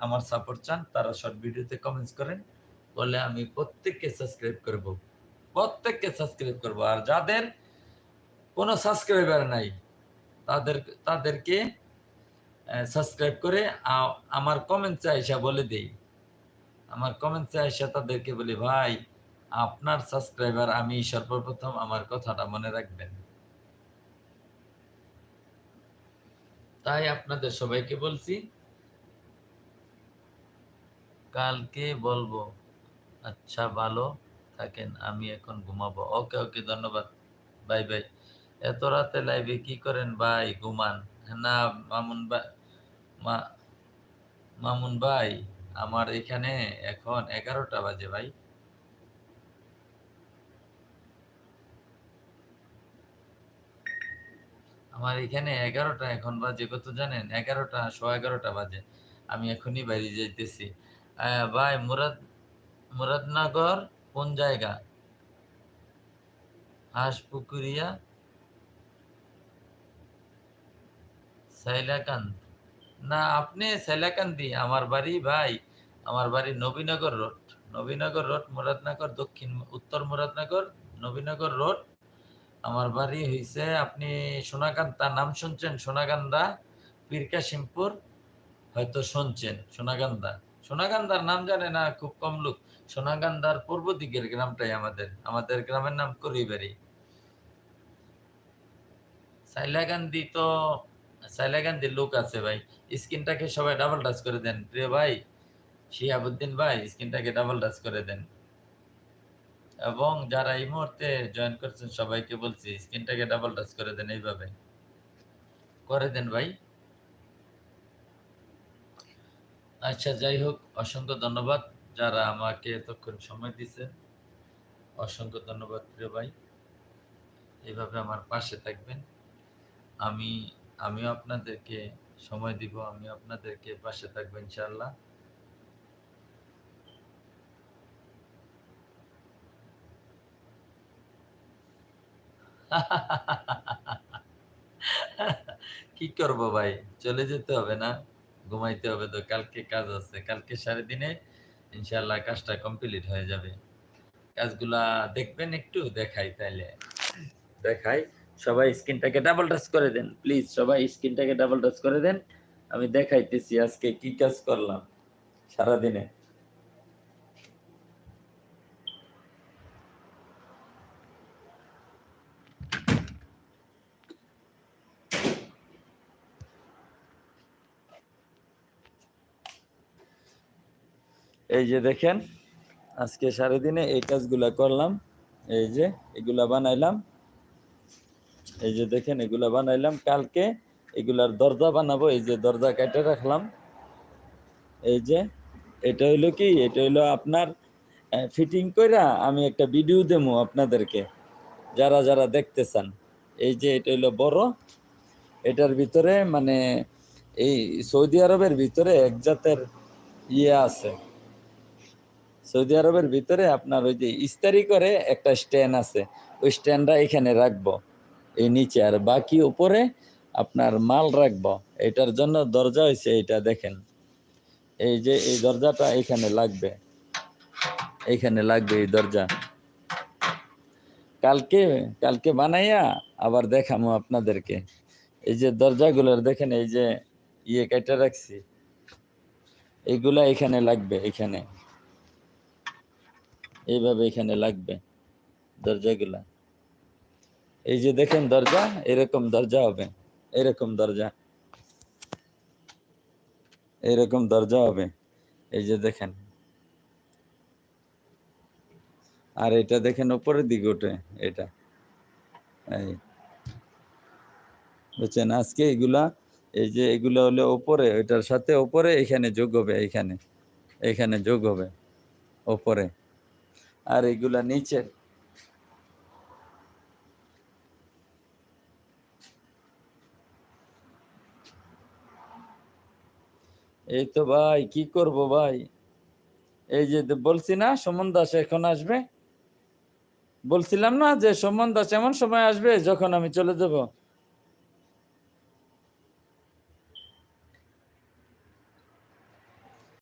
আমার সাপোর্ট চান তারা শর্ট ভিডিওতে কমেন্টস করেন, বলে আমি প্রত্যেককে সাবস্ক্রাইব করব, প্রত্যেককে সাবস্ক্রাইব করব। আর যাদের কোনো সাবস্ক্রাইবার নাই তাদেরকে সাবস্ক্রাইব করে আমার কমেন্টসে আইসা বলে দেই, আমার কমেন্টসে আইসা তাদেরকে বলি, ভাই আপনার সাবস্ক্রাইবার আমি সর্বপ্রথম, আমার কথাটা মনে রাখবেন। তাই আপনাদের সবাইকে বলছি, কালকে বলবো। আচ্ছা, ভালো থাকেন, আমি এখন ঘুমাবো। ওকে ওকে, ধন্যবাদ, বাই বাই। এত রাতে লাইভে কি করেন ভাই? ঘুমান না? মামুন ভাই, মামুন ভাই, আমার এখানে এখন 11টা বাজে ভাই। আমার এখানে 11টা এখন বাজে, কত জানেন? 11টা, 11:15 বাজে। আমি এখনই বাইরে যাইতেছি। ভাই, মুরাদনগর কোন জায়গা? হাঁসপুকুরিয়া, সাইলাকান্দ? না, আপনি সাইলাকান্দি। আমার বাড়ি ভাই, আমার বাড়ি নবীনগর রোড, নবীনগর রোড, মুরাদনগর, দক্ষিণ উত্তর মুরাদনগর, নবীনগর রোড। আমার বাড়ি হইছে, আপনি সোনাকান্দা নাম শুনছেন? সোনাকান্দা, পীরকাশিমপুর, হয়তো শুনছেন সোনাকান্দা। সোনাকান্দার নাম জানে না খুব কম লোক। সোনাকান্দার পূর্ব দিকের গ্রামটাই আমাদের গ্রামের নাম করিবাড়ি। সাইলাকান্দি তো, সাইলাকান্দির লোক আছে ভাই। স্ক্রিনটাকে সবাই ডাবল টাচ করে দেন, প্রিয় ভাই শিহাবুদ্দিন ভাই, স্ক্রিনটাকে ডাবল টাচ করে দেন। এবং যারা এই মুহূর্তে জয়েন করছেন সবাইকে বলছি, স্ক্রিনটাকে ডাবল টাচ করে দেন, এইভাবে করে দেন ভাই। আচ্ছা, যাই হোক, অসংখ্য ধন্যবাদ যারা আমাকে এতক্ষণ সময় দিয়েছেন, অসংখ্য ধন্যবাদ প্রিয় ভাই। এইভাবে আমার পাশে থাকবেন। আমিও আপনাদেরকে সময় দিব, আমিও আপনাদেরকে পাশে থাকবো ইনশাআল্লাহ। কি করব ভাই, চলে যেতে হবে না? ঘুমাইতে হবে তো, কালকে কাজ আছে। কালকে সারাদিনে ইনশাআল্লাহ কাজটা কমপ্লিট হয়ে যাবে। কাজগুলা দেখবেন, একটু দেখাই তাইলে। দেখাই, সবাই স্ক্রিনটাকে ডাবল টাচ করে দেন প্লিজ, সবাই স্ক্রিনটাকে ডাবল টাচ করে দেন। আমি দেখাইতেছি আজকে কি কাজ করলাম সারাদিনে। এই যে দেখেন, আজকে সারাদিনে এই কাজগুলা করলাম। এই যে এগুলা বানাইলাম, এই যে দেখেন এগুলা বানাইলাম। কালকে এগুলার দরজা বানাবো। এই যে দরজা কেটে রাখলাম। এই যে এটা হইলো কি, এটা হইলো আপনার ফিটিং কইরা আমি একটা ভিডিও দেবো আপনাদেরকে, যারা যারা দেখতে চান। এই যে এটা হইলো বড়, এটার ভিতরে মানে এই সৌদি আরবের ভিতরে এক জাতের ইয়ে আছে। সৌদি আরবের ভিতরে আপনার ওই যে ইস্তারি করে একটা স্ট্যান্ড আছে, ওই স্ট্যান্ডটা এখানে রাখবো এই নিচে, আর বাকি উপরে আপনার মাল রাখবো। এটার জন্য দরজা হয়েছে, এটা দেখেন, এই যে এই দরজাটা এখানে লাগবে, এইখানে লাগবে এই দরজা। কালকে কালকে বানাইয়া আবার দেখামো আপনাদেরকে। এই যে দরজাগুলোর দেখেন, এই যে ইয়ে কেটে রাখছি, এইগুলা এখানে লাগবে, এখানে এইভাবে এখানে লাগবে দরজাগুলা। এই যে দেখেন দরজা, এরকম দরজা হবে, এরকম দরজা, এরকম দরজা হবে। এই যে দেখেন, আর এটা দেখেন উপরের দিকে ওঠে এটা। এই বুঝছেন, আজকে এগুলা, এই যে এগুলো হলো ওপরে, এটার সাথে ওপরে এখানে যোগ হবে, এখানে এখানে যোগ হবে ওপরে। আর এগুলা নিচে। এই তো ভাই, কি করব ভাই। এই যে বলছি না সুমন দাস এখন আসবে, বলছিলাম না যে সুমন দাস এমন সময় আসবে যখন আমি চলে যাব।